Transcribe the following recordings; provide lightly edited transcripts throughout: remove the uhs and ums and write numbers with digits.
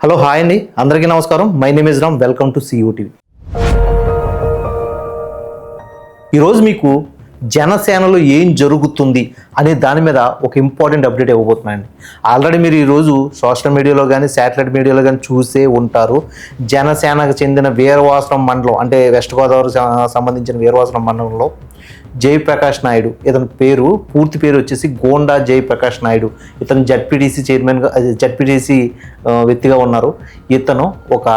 Hello hi అండి, అందరికీ నమస్కారం. My name is Ram. Welcome to CUTV. ఈరోజు మీకు జనసేనలో ఏం జరుగుతుంది అనే దాని మీద ఒక ఇంపార్టెంట్ అప్డేట్ ఇవ్వబోతున్నాయండి. ఆల్రెడీ మీరు ఈరోజు సోషల్ మీడియాలో కానీ శాటిలైట్ మీడియాలో కానీ చూసే ఉంటారు. జనసేనకు చెందిన వీరవాసనం మండలం, అంటే వెస్ట్ గోదావరి సంబంధించిన వీరవాసనం మండలంలో జయప్రకాష్ నాయుడు, ఇతని పూర్తి పేరు వచ్చేసి గోండా జయప్రకాష్ నాయుడు. ఇతను జడ్పీటీసీ చైర్మన్గా, జడ్పీటీసీ వ్యక్తిగా ఉన్నారు. ఇతను ఒక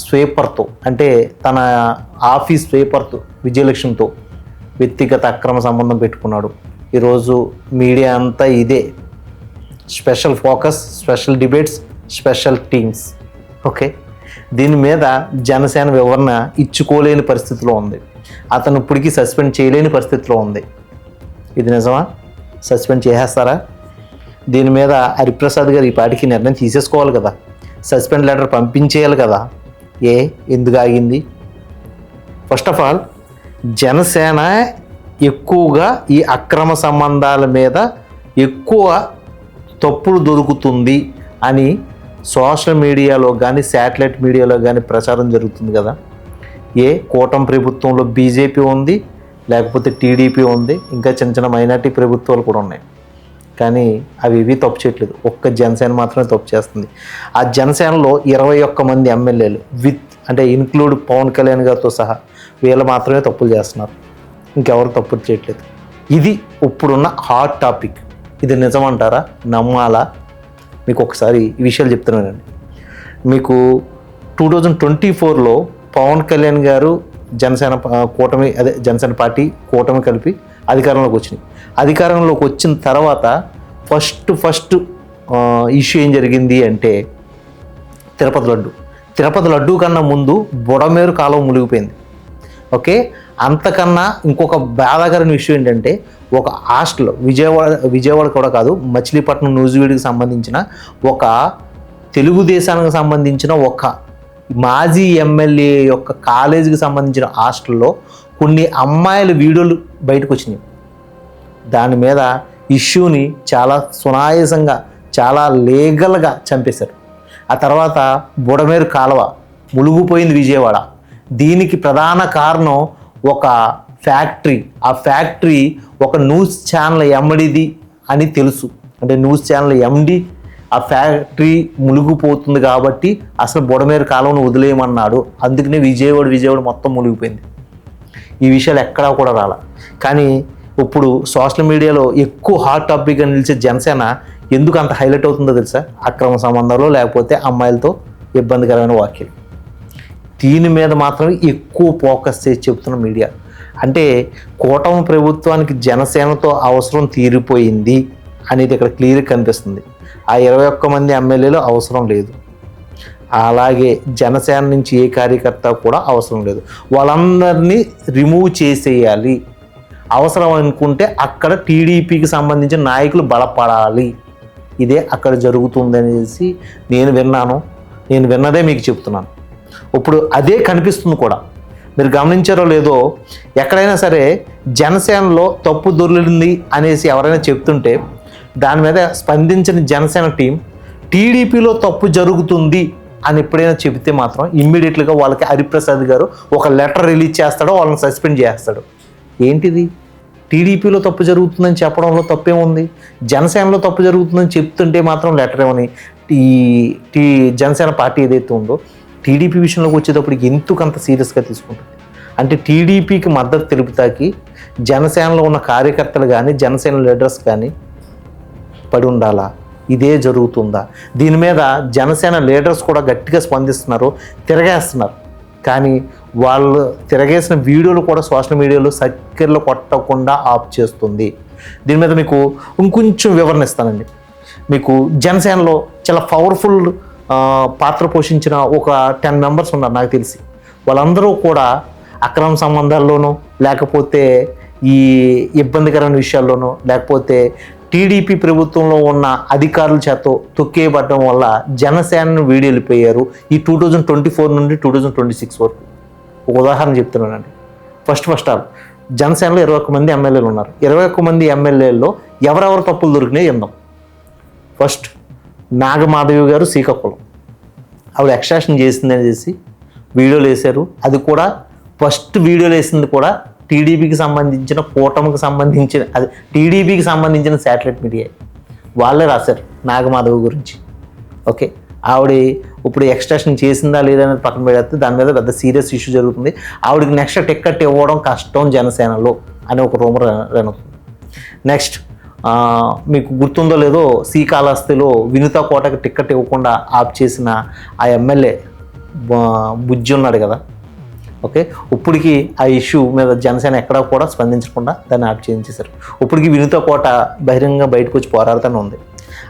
స్వీపర్తో, అంటే తన ఆఫీస్ స్వీపర్తో విజయలక్ష్మితో వ్యక్తిగత అక్రమ సంబంధం పెట్టుకున్నాడు. ఈరోజు మీడియా అంతా ఇదే special focus, special debates, special teams. Okay, దీని మీద జనసేన వివరణ ఇచ్చుకోలేని పరిస్థితిలో ఉంది. అతను ఇప్పటికీ సస్పెండ్ చేయలేని పరిస్థితిలో ఉంది. ఇది నిజమా? సస్పెండ్ చేసేస్తారా? దీని మీద హరిప్రసాద్ గారు ఈ పాటికి నిర్ణయం తీసేసుకోవాలి కదా, సస్పెండ్ లెటర్ పంపించేయాలి కదా. ఎందుకు ఆగింది? ఫస్ట్ ఆఫ్ ఆల్, జనసేన ఎక్కువగా ఈ అక్రమ సంబంధాల మీద ఎక్కువ తప్పుడు దొరుకుతుంది అని సోషల్ మీడియాలో కానీ శాటిలైట్ మీడియాలో కానీ ప్రచారం జరుగుతుంది కదా. కూటమి ప్రభుత్వంలో బీజేపీ ఉంది, లేకపోతే టీడీపీ ఉంది, ఇంకా చిన్న చిన్న మైనార్టీ ప్రభుత్వాలు కూడా ఉన్నాయి. కానీ అవి ఇవి తప్పు చేయట్లేదు, ఒక్క జనసేన మాత్రమే తప్పు చేస్తుంది. ఆ జనసేనలో 21 మంది ఎమ్మెల్యేలు అంటే ఇన్క్లూడ్ పవన్ కళ్యాణ్ గారితో సహా వీళ్ళు మాత్రమే తప్పులు చేస్తున్నారు, ఇంకెవరు తప్పులు చేయట్లేదు. ఇది ఇప్పుడున్న హాట్ టాపిక్. ఇది నిజమంటారా? నమ్మాలా? మీకు ఒకసారి ఈ విషయాలు చెప్తున్నానండి. మీకు 2024లో పవన్ కళ్యాణ్ గారు జనసేన కూటమి, జనసేన పార్టీ కూటమి కలిపి అధికారంలోకి వచ్చినాయి. అధికారంలోకి వచ్చిన తర్వాత ఫస్ట్ ఇష్యూ ఏం జరిగింది అంటే తిరుపతి లడ్డు కన్నా ముందు బుడమేరు కాలువ మునిగిపోయింది. ఓకే, అంతకన్నా ఇంకొక బాధాకరమైన విషయం ఏంటంటే ఒక హాస్టల్, విజయవాడ కూడా కాదు, మచిలీపట్నం నూజివీడికి సంబంధించిన ఒక తెలుగుదేశానికి సంబంధించిన ఒక మాజీ ఎమ్మెల్యే యొక్క కాలేజీకి సంబంధించిన హాస్టల్లో కొన్ని అమ్మాయిల వీడియోలు బయటకు వచ్చినాయి. దాని మీద ఇష్యూని చాలా సునాయాసంగా, చాలా లీగల్గా చంపేశారు. ఆ తర్వాత బుడమేరు కాలువ మునిగిపోయింది విజయవాడ. దీనికి ప్రధాన కారణం ఒక ఫ్యాక్టరీ. ఆ ఫ్యాక్టరీ ఒక న్యూస్ ఛానల్ ఎండిది అని తెలుసు. అంటే న్యూస్ ఛానల్ ఎండి ఆ ఫ్యాక్టరీ మునిగిపోతుంది కాబట్టి అసలు బుడమేరు కాలువను వదిలేయమన్నాడు. అందుకనే విజయవాడ మొత్తం మునిగిపోయింది. ఈ విషయాలు ఎక్కడా కూడా రాల. కానీ ఇప్పుడు సోషల్ మీడియాలో ఎక్కువ హాట్ టాపిక్గా నిలిచే జనసేన ఎందుకు అంత హైలైట్ అవుతుందో తెలుసా? అక్రమ సంబంధాలు, లేకపోతే అమ్మాయిలతో ఇబ్బందికరమైన వ్యాఖ్యలు. దీని మీద మాత్రమే ఎక్కువ ఫోకస్ చేసి చెప్తున్న మీడియా. అంటే కూటమి ప్రభుత్వానికి జనసేనతో అవసరం తీరిపోయింది అనేది ఇక్కడ క్లియర్గా కనిపిస్తుంది. ఆ 21 మంది ఎమ్మెల్యేలు అవసరం లేదు, అలాగే జనసేన నుంచి ఏ కార్యకర్త కూడా అవసరం లేదు. వాళ్ళందరినీ రిమూవ్ చేసేయాలి. అవసరం అనుకుంటే అక్కడ టీడీపీకి సంబంధించిన నాయకులు బలపడాలి. ఇదే అక్కడ జరుగుతుంది అనేసి నేను విన్నదే మీకు చెప్తున్నాను. ఇప్పుడు అదే కనిపిస్తుంది కూడా. మీరు గమనించారో లేదో, ఎక్కడైనా సరే జనసేనలో తప్పు దొరికింది అనేసి ఎవరైనా చెప్తుంటే దాని మీద స్పందించిన జనసేన టీం టీడీపీలో తప్పు జరుగుతుంది అని ఎప్పుడైనా చెబితే మాత్రం ఇమ్మీడియట్గా వాళ్ళకి హరిప్రసాద్ గారు ఒక లెటర్ రిలీజ్ చేస్తాడో, వాళ్ళని సస్పెండ్ చేస్తాడు. ఏంటిది? టీడీపీలో తప్పు జరుగుతుందని చెప్పడంలో తప్పేముంది? జనసేనలో తప్పు జరుగుతుందని చెప్తుంటే మాత్రం లెటర్ ఏమని జనసేన పార్టీ ఏదైతే ఉందో టీడీపీ విషయంలోకి వచ్చేటప్పటికి ఎందుకు అంత సీరియస్గా తీసుకుంటుంది? అంటే టీడీపీకి మద్దతు తెలుపుతాకి జనసేనలో ఉన్న కార్యకర్తలు కానీ, జనసేన లీడర్స్ కానీ పడి ఉండాలా? ఇదే జరుగుతుందా? దీని మీద జనసేన లీడర్స్ కూడా గట్టిగా స్పందిస్తున్నారు, తిరగేస్తున్నారు. కానీ వాళ్ళు తిరగేసిన వీడియోలు కూడా సోషల్ మీడియాలో సక్కెర్లు కొట్టకుండా ఆఫ్ చేస్తుంది. దీని మీద మీకు ఇంకొంచెం వివరణ ఇస్తానండి. మీకు జనసేనలో చాలా పవర్ఫుల్ పాత్ర పోషించిన ఒక 10 మెంబర్స్ ఉన్నారు నాకు తెలిసి. వాళ్ళందరూ కూడా అక్రమ సంబంధాల్లోనూ, లేకపోతే ఈ ఇబ్బందికరమైన విషయాల్లోనూ, లేకపోతే టీడీపీ ప్రభుత్వంలో ఉన్న అధికారుల చేత తొక్కేయబడడం వల్ల జనసేనను వీడి వెళ్ళిపోయారు. ఈ 2024 నుండి 2026 వరకు. ఒక ఉదాహరణ చెప్తున్నానండి. ఫస్ట్ ఆల్ జనసేనలో 21 మంది ఎమ్మెల్యేలు ఉన్నారు. 21 మంది ఎమ్మెల్యేల్లో ఎవరెవరు తప్పులు దొరికినాయి చెప్దాం. ఫస్ట్ నాగమాధవి గారు శ్రీకాకుళం, ఆవిడ ఎక్స్ట్రాక్షన్ చేసిందని చేసి వీడియోలు వేశారు. అది కూడా ఫస్ట్ వీడియోలు వేసింది కూడా టీడీపీకి సంబంధించిన కూటమికి సంబంధించిన అది టీడీపీకి సంబంధించిన శాటిలైట్ మీడియా వాళ్ళే రాశారు నాగమాధవ్ గురించి. ఓకే, ఆవిడ ఇప్పుడు ఎక్స్ట్రాక్షన్ చేసిందా లేదా అనేది పక్కన పెడితే దాని మీద పెద్ద సీరియస్ ఇష్యూ జరుగుతుంది. ఆవిడకి నెక్స్ట్ టికెట్ ఇవ్వడం కష్టం జనసేనలో అని ఒక రూమర్ రన్ అవుతుంది. నెక్స్ట్ మీకు గుర్తుందో లేదో శ్రీకాళహస్తిలో వినుత కోటకి టికెట్ ఇవ్వకుండా ఆప్ చేసిన ఆ ఎమ్మెల్యే బుజ్జి ఉన్నాడు కదా. ఓకే, ఇప్పటికి ఆ ఇష్యూ మీద జనసేన ఎక్కడా కూడా స్పందించకుండా దాన్ని ఆప్ చేయించేశారు. ఇప్పటికి వినుత కోట బహిరంగంగా బయటకు వచ్చి పోరాడుతూనే ఉంది.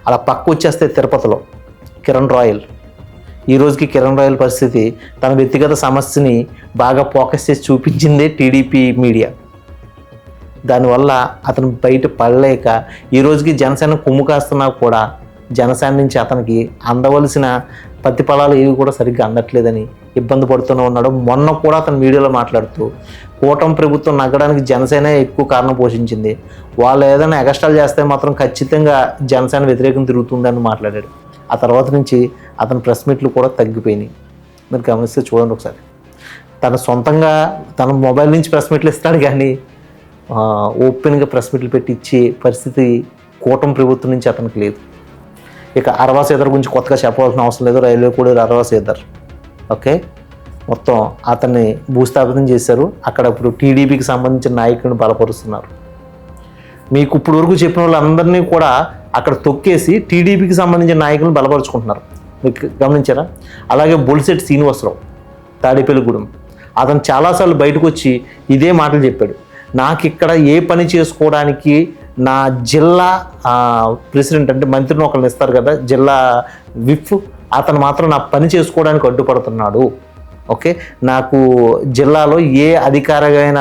అలా పక్క వచ్చేస్తే తిరుపతిలో కిరణ్ రాయల్, ఈ రోజుకి కిరణ్ రాయల్ పరిస్థితి తన వ్యక్తిగత సమస్యని బాగా ఫోకస్ చేసి చూపించిందే టీడీపీ మీడియా. దానివల్ల అతను బయట పడలేక ఈ రోజుకి జనసేన కొమ్ము కాస్తున్నా కూడా జనసేన నుంచి అతనికి అందవలసిన ప్రతిఫలాలు ఏవి కూడా సరిగ్గా అందట్లేదని ఇబ్బంది పడుతూనే ఉన్నాడు. మొన్న కూడా అతను వీడియోలో మాట్లాడుతూ కూటమి ప్రభుత్వం నగ్గడానికి జనసేన ఎక్కువ కారణం పోషించింది, వాళ్ళు ఏదైనా ఎగస్ట్రాలు చేస్తే మాత్రం ఖచ్చితంగా జనసేన వ్యతిరేకం తిరుగుతుందని మాట్లాడాడు. ఆ తర్వాత నుంచి అతని ప్రెస్ మీట్లు కూడా తగ్గిపోయినాయి. మీరు గమనిస్తే చూడండి ఒకసారి. తన సొంతంగా తన మొబైల్ నుంచి ప్రెస్ మీట్లు ఇస్తాడు కానీ ఓపెన్గా ప్రెస్ మీట్లు పెట్టి ఇచ్చే పరిస్థితి కూటమి ప్రభుత్వం నుంచి అతనికి లేదు. ఇక అరవా సీదర్ గురించి కొత్తగా చెప్పవలసిన అవసరం లేదు. రైల్వే కూడా అరవా సీదర్. ఓకే, మొత్తం అతన్ని భూస్థాపితం చేశారు. అక్కడ ఇప్పుడు టీడీపీకి సంబంధించిన నాయకులను బలపరుస్తున్నారు. మీకు ఇప్పుడు వరకు చెప్పిన వాళ్ళందరినీ కూడా అక్కడ తొక్కేసి టీడీపీకి సంబంధించిన నాయకులను బలపరుచుకుంటున్నారు. మీకు గమనించారా? అలాగే బొలిశెట్టి శ్రీనివాసరావు తాడేపల్లిగూడెం, అతను చాలాసార్లు బయటకు వచ్చి ఇదే మాటలు చెప్పాడు. నాకు ఇక్కడ ఏ పని చేసుకోవడానికి నా జిల్లా ప్రెసిడెంట్ అంటే మంత్రిని ఒకరిని ఇస్తారు కదా, జిల్లా విప్, అతను మాత్రం నా పని చేసుకోవడానికి అడ్డుపడుతున్నాడు. ఓకే, నాకు జిల్లాలో ఏ అధికారమైన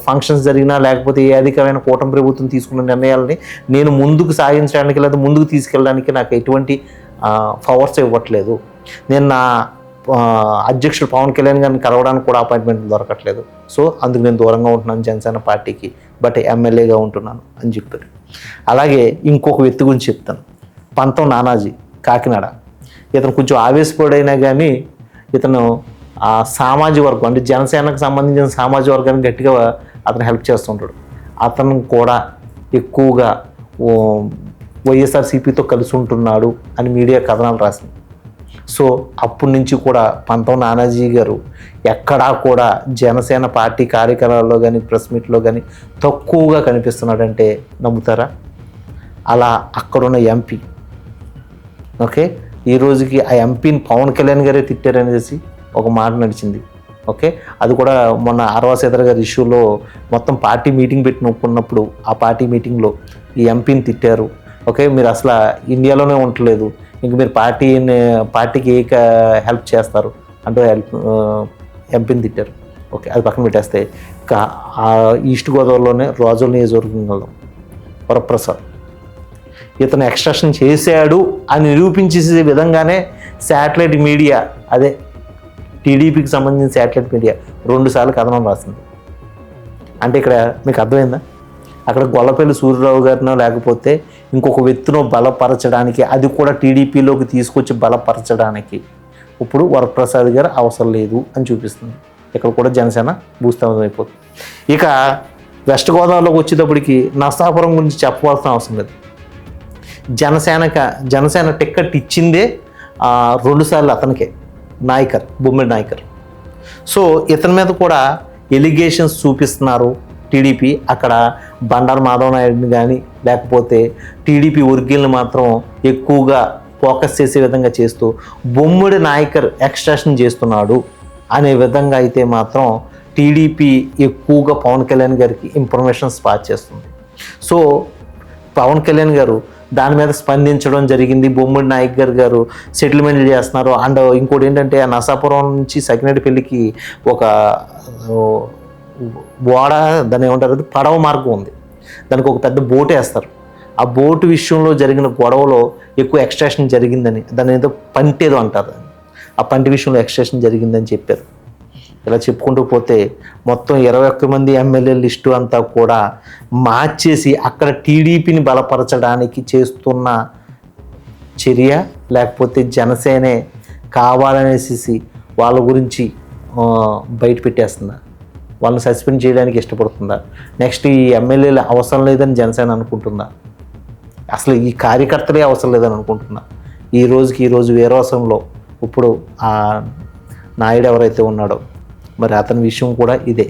ఫంక్షన్స్ జరిగినా లేకపోతే ఏ అధికారమైన కూటమి ప్రభుత్వం తీసుకున్న నిర్ణయాలని నేను ముందుకు సాగించడానికి లేదా ముందుకు తీసుకెళ్ళడానికి నాకు ఎటువంటి పవర్స్ ఇవ్వట్లేదు. నేను నా అధ్యక్షుడు పవన్ కళ్యాణ్ గారిని కలవడానికి కూడా అపాయింట్మెంట్ దొరకట్లేదు. సో అందుకు నేను దూరంగా ఉంటున్నాను జనసేన పార్టీకి, బట్ ఎమ్మెల్యేగా ఉంటున్నాను అని చెప్పారు. అలాగే ఇంకొక వ్యక్తి గురించి చెప్తాను. పంతం నానాజీ కాకినాడ. ఇతను కొంచెం ఆవేశపడైనా కానీ ఇతను ఆ సామాజిక వర్గం అంటే జనసేనకు సంబంధించిన సామాజిక వర్గాన్ని గట్టిగా అతను హెల్ప్ చేస్తుంటాడు. అతను కూడా ఎక్కువగా వైఎస్ఆర్సీపీతో కలిసి ఉంటున్నాడు అని మీడియా కథనాలు రాసింది. సో అప్పటి నుంచి కూడా పంతం నానాజీ గారు ఎక్కడా కూడా జనసేన పార్టీ కార్యక్రమాల్లో కానీ ప్రెస్ మీట్లో కానీ తక్కువగా కనిపిస్తున్నాడంటే నమ్ముతారా? అలా అక్కడున్న ఎంపీ, ఓకే, ఈ రోజుకి ఆ ఎంపీని పవన్ కళ్యాణ్ గారే తిట్టారనేసి ఒక మాట నడిచింది. ఓకే, అది కూడా మొన్న అరవా సీదర్ గారి ఇష్యూలో మొత్తం పార్టీ మీటింగ్ పెట్టి నొప్పుకున్నప్పుడు ఆ పార్టీ మీటింగ్లో ఈ ఎంపీని తిట్టారు. ఓకే, మీరు అసలు ఇండియాలోనే ఉండలేదు, ఇంక మీరు పార్టీకి ఏ హెల్ప్ చేస్తారు అంటూ ఎంపీని తిట్టారు. ఓకే, అది పక్కన పెట్టేస్తే ఈస్ట్ గోదావరిలోనే రాజుల నియోజకవర్గంలో వరప్రసాద్ ఇతను ఎక్స్ట్రాక్షన్ చేశాడు అని నిరూపించేసే విధంగానే శాటిలైట్ మీడియా, అదే టీడీపీకి సంబంధించిన శాటిలైట్ మీడియా 2 సార్లు కథనం రాసింది. అంటే ఇక్కడ మీకు అర్థమైందా? అక్కడ గొల్లపల్లి సూర్యరావు గారినో లేకపోతే ఇంకొక వ్యక్తినో బలపరచడానికి, అది కూడా టీడీపీలోకి తీసుకొచ్చి బలపరచడానికి ఇప్పుడు వరప్రసాద్ గారు అవసరం లేదు అని చూపిస్తుంది. ఇక్కడ కూడా జనసేన భూస్థాపితం అయిపోతుంది. ఇక వెస్ట్ గోదావరిలోకి వచ్చేటప్పటికి నర్సాపురం గురించి చెప్పవలసిన అవసరం లేదు. జనసేన టికెట్ ఇచ్చిందే 2 సార్లు అతనికే, నాయకర్, బొమ్మిడి నాయకర్. సో ఇతని మీద కూడా ఎలిగేషన్స్ చూపిస్తున్నారు టీడీపీ. అక్కడ బండారు మాధవ నాయుడిని కానీ లేకపోతే టీడీపీ వర్గీయులను మాత్రం ఎక్కువగా ఫోకస్ చేసే విధంగా చేస్తూ బొమ్మిడి నాయకర్ ఎక్స్ట్రాక్షన్ చేస్తున్నాడు అనే విధంగా అయితే మాత్రం టీడీపీ ఎక్కువగా పవన్ కళ్యాణ్ గారికి ఇన్ఫర్మేషన్ పాస్ చేస్తుంది. సో పవన్ కళ్యాణ్ గారు దాని మీద స్పందించడం జరిగింది. బొమ్మిడి నాయక్ గారు సెటిల్మెంట్లు చేస్తున్నారు. అండ్ ఇంకోటి ఏంటంటే ఆ నర్సాపురం నుంచి సకినేటిపల్లికి ఒక ఓడ, దాన్ని ఏమంటారు, పడవ మార్గం ఉంది. దానికి ఒక పెద్ద బోట్ వేస్తారు. ఆ బోటు విషయంలో జరిగిన గొడవలో ఎక్కువ ఎక్స్ట్రాక్షన్ జరిగిందని, దాన్ని ఏదో పంటి ఏదో అంటారు, ఆ పంటి విషయంలో ఎక్స్ట్రాక్షన్ జరిగిందని చెప్పారు. ఇలా చెప్పుకుంటూ పోతే మొత్తం 21 మంది ఎమ్మెల్యే లిస్టు అంతా కూడా మార్చేసి అక్కడ టీడీపీని బలపరచడానికి చేస్తున్న చర్య, లేకపోతే జనసేనే కావాలనేసి వాళ్ళ గురించి బయట పెట్టేస్తుందా, వాళ్ళని సస్పెండ్ చేయడానికి ఇష్టపడుతుందా, నెక్స్ట్ ఈ ఎమ్మెల్యేలు అవసరం లేదని జనసేన అనుకుంటుందా, అసలు ఈ కార్యకర్తలే అవసరం లేదని అనుకుంటున్నా. ఈ రోజు వీరవాసంలో ఇప్పుడు ఆ నాయుడు ఎవరైతే ఉన్నాడో మరి అతని విషయం కూడా ఇదే.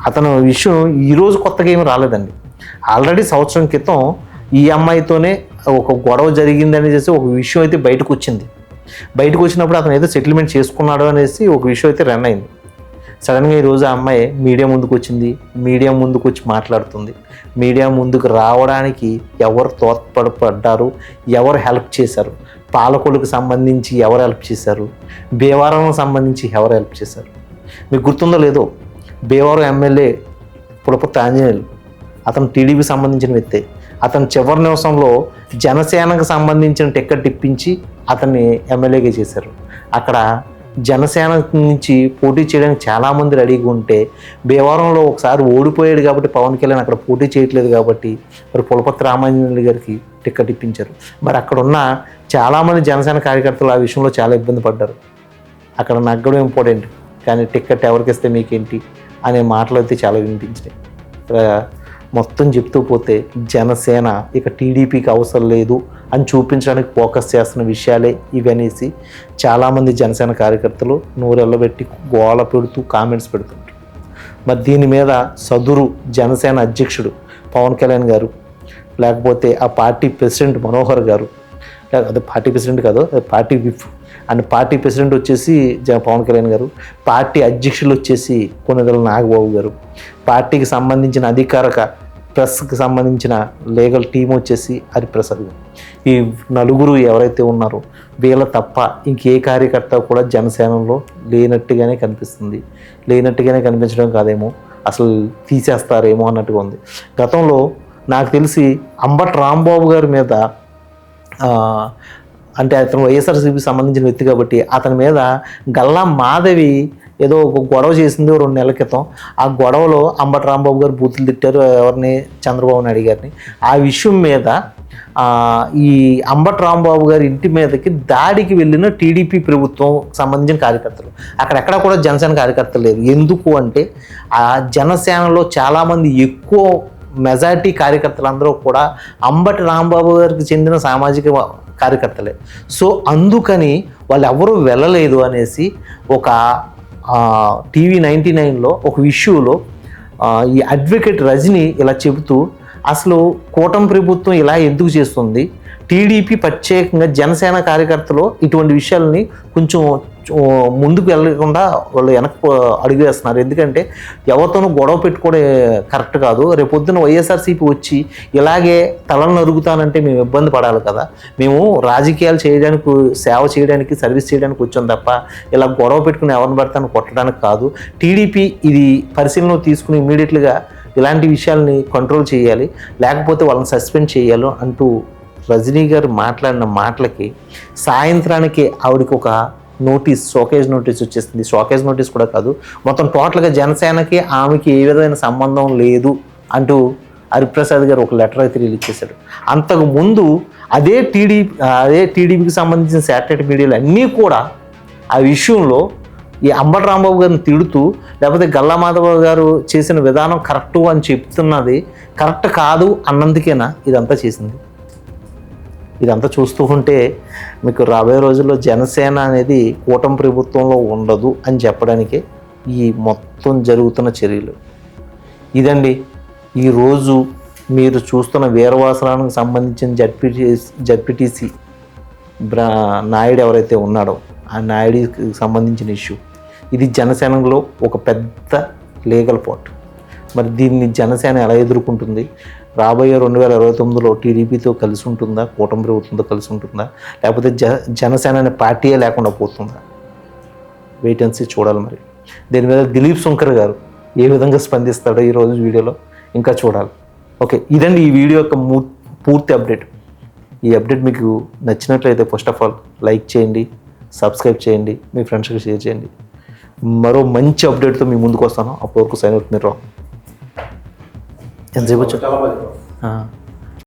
అతను విషయం ఈరోజు కొత్తగా ఏమి రాలేదండి. ఆల్రెడీ సంవత్సరం క్రితం ఈ అమ్మాయితోనే ఒక గొడవ జరిగిందని చేసి ఒక విషయం అయితే బయటకు వచ్చింది. బయటకు వచ్చినప్పుడు అతను ఏదో సెటిల్మెంట్ చేసుకున్నాడు అనేసి ఒక విషయం అయితే రన్ అయింది. సడన్గా ఈరోజు ఆ అమ్మాయి మీడియా ముందుకు వచ్చింది, మీడియా ముందుకు వచ్చి మాట్లాడుతుంది. మీడియా ముందుకు రావడానికి ఎవరు తోడ్పడ్డారు, ఎవరు హెల్ప్ చేశారు, పాలకొల్లుకు సంబంధించి ఎవరు హెల్ప్ చేశారు, భీమవరంకు సంబంధించి ఎవరు హెల్ప్ చేశారు. మీకు గుర్తుందో లేదో, భీమవరం ఎమ్మెల్యే పులపర్తి ఆంజనేయులు అతను టీడీపీ సంబంధించిన వ్యక్తే. అతను చివరి నిమిషంలో జనసేనకు సంబంధించిన టికెట్ ఇప్పించి అతన్ని ఎమ్మెల్యేగా చేశారు. అక్కడ జనసేన నుంచి పోటీ చేయడానికి చాలామంది రెడీగా ఉంటే భీమవరంలో ఒకసారి ఓడిపోయాడు కాబట్టి పవన్ కళ్యాణ్ అక్కడ పోటీ చేయట్లేదు కాబట్టి మరి పులపర్తి రామాంజనేయులు గారికి టికెట్ ఇప్పించారు. మరి అక్కడ ఉన్న చాలామంది జనసేన కార్యకర్తలు ఆ విషయంలో చాలా ఇబ్బంది పడ్డారు. అక్కడ నగ్గడం ఇంపార్టెంట్, కానీ టికెట్ ఎవరికి ఇస్తే మీకేంటి అనే మాటలు అయితే చాలా వినిపించినాయి. మొత్తం చెప్తూ పోతే జనసేన ఇక టీడీపీకి అవసరం లేదు అని చూపించడానికి ఫోకస్ చేస్తున్న విషయాలే ఇవనేసి చాలామంది జనసేన కార్యకర్తలు నోరెళ్ళబెట్టి గోల పెడుతూ కామెంట్స్ పెడుతుంటారు. మరి దీని మీద సదురు జనసేన అధ్యక్షుడు పవన్ కళ్యాణ్ గారు, లేకపోతే ఆ పార్టీ ప్రెసిడెంట్ మనోహర్ గారు, అదే పార్టీ ప్రెసిడెంట్ కాదు, party whip and party president వచ్చేసి పవన్ కళ్యాణ్ గారు, పార్టీ అధ్యక్షులు వచ్చేసి కొనిదెల నాగబాబు గారు, పార్టీకి సంబంధించిన అధికారిక ప్రెస్కి సంబంధించిన లీగల్ టీం వచ్చేసి హరిప్రసాద్ గారు. ఈ నలుగురు ఎవరైతే ఉన్నారో వీళ్ళ తప్ప ఇంకే కార్యకర్త కూడా జనసేనలో లేనట్టుగానే కనిపిస్తుంది. లేనట్టుగానే కనిపించడం కాదేమో, అసలు తీసేస్తారేమో అన్నట్టుగా ఉంది. గతంలో నాకు తెలిసి అంబటి రాంబాబు గారి మీద అంటే అతను వైఎస్ఆర్సీపీకి సంబంధించిన వ్యక్తి కాబట్టి అతని మీద గల్లా మాధవి ఏదో ఒక గొడవ చేసింది 2 నెలల క్రితం. ఆ గొడవలో అంబటి రాంబాబు గారు బూతులు తిట్టారు ఎవరిని, చంద్రబాబు నాయుడు గారిని. ఆ విషయం మీద ఈ అంబటి రాంబాబు గారి ఇంటి మీదకి దాడికి వెళ్ళిన టీడీపీ ప్రభుత్వం సంబంధించిన కార్యకర్తలు, అక్కడెక్కడ కూడా జనసేన కార్యకర్తలు లేరు. ఎందుకు అంటే ఆ జనసేనలో చాలామంది ఎక్కువ మెజారిటీ కార్యకర్తలందరూ కూడా అంబటి రాంబాబు గారికి చెందిన సామాజిక కార్యకర్తలే. సో అందుకని వాళ్ళు ఎవరూ వెళ్ళలేదు అనేసి ఒక టీవీ 99లో ఒక ఇష్యూలో ఈ అడ్వకేట్ రజని ఇలా చెబుతూ అసలు కూటమి ప్రభుత్వం ఇలా ఎందుకు చేస్తుంది, టీడీపీ ప్రత్యేకంగా జనసేన కార్యకర్తలు ఇటువంటి విషయాలని కొంచెం ముందుకు వెళ్ళకుండా వాళ్ళు వెనక్కి అడుగు వేస్తున్నారు. ఎందుకంటే ఎవరితోనూ గొడవ పెట్టుకోవడం కరెక్ట్ కాదు. రేపొద్దున వైఎస్ఆర్సీపీ వచ్చి ఇలాగే తలను నరుగుతానంటే మేము ఇబ్బంది పడాలి కదా. మేము రాజకీయాలు చేయడానికి, సేవ చేయడానికి, సర్వీస్ చేయడానికి వచ్చాం తప్ప ఇలా గొడవ పెట్టుకుని ఎవరిని పడతాను కొట్టడానికి కాదు. టీడీపీ ఇది పరిశీలన తీసుకుని ఇమీడియట్గా ఇలాంటి విషయాల్ని కంట్రోల్ చేయాలి, లేకపోతే వాళ్ళని సస్పెండ్ చేయాలి అంటూ రజనీ గారు మాట్లాడిన మాటలకి సాయంత్రానికి ఆవిడకి ఒక నోటీస్, షోకేజ్ నోటీస్ వచ్చేస్తుంది. షోకేజ్ నోటీస్ కూడా కాదు, మొత్తం టోటల్గా జనసేనకి ఆమెకి ఏ విధమైన సంబంధం లేదు అంటూ హరిప్రసాద్ గారు ఒక లెటర్ అయితే రిలీజ్ చేశాడు. అంతకుముందు అదే టీడీపీకి సంబంధించిన శాటిలైట్ మీడియాలు అన్నీ కూడా ఆ విషయంలో ఈ అంబటి రాంబాబు గారిని తిడుతూ, లేకపోతే గల్లా మాధవ గారు చేసిన విధానం కరెక్టు అని చెప్తున్నది కరెక్ట్ కాదు అన్నందుకేనా ఇదంతా చేసింది. ఇదంతా చూస్తూ ఉంటే మీకు రాబోయే రోజుల్లో జనసేన అనేది కూటమి ప్రభుత్వంలో ఉండదు అని చెప్పడానికే ఈ మొత్తం జరుగుతున్న చర్యలు. ఇదండి ఈరోజు మీరు చూస్తున్న వీరవాసనానికి సంబంధించిన జడ్పీటీసీ నాయుడు ఎవరైతే ఉన్నాడో ఆ నాయుడికి సంబంధించిన ఇష్యూ. ఇది జనసేనలో ఒక పెద్ద లీగల్ పార్ట్. మరి దీన్ని జనసేన ఎలా ఎదుర్కొంటుంది, రాబోయే 2029లో టీడీపీతో కలిసి ఉంటుందా, కూటమి ప్రభుత్వంతో కలిసి ఉంటుందా, లేకపోతే జనసేన అనే పార్టీయే లేకుండా పోతుందా, వెయిట్ అండ్ సీ చూడాలి. మరి దీని మీద దిలీప్ శంకర్ గారు ఏ విధంగా స్పందిస్తాడో ఈరోజు వీడియోలో ఇంకా చూడాలి. ఓకే, ఇదండి ఈ వీడియో యొక్క పూర్తి అప్డేట్. ఈ అప్డేట్ మీకు నచ్చినట్లయితే ఫస్ట్ ఆఫ్ ఆల్ లైక్ చేయండి, సబ్స్క్రైబ్ చేయండి, మీ ఫ్రెండ్స్కి షేర్ చేయండి. మరో మంచి అప్డేట్తో మీ ముందుకు వస్తాను. అప్పటివరకు సైన్ అవుట్ మీరు ఎంతసేపు వచ్చా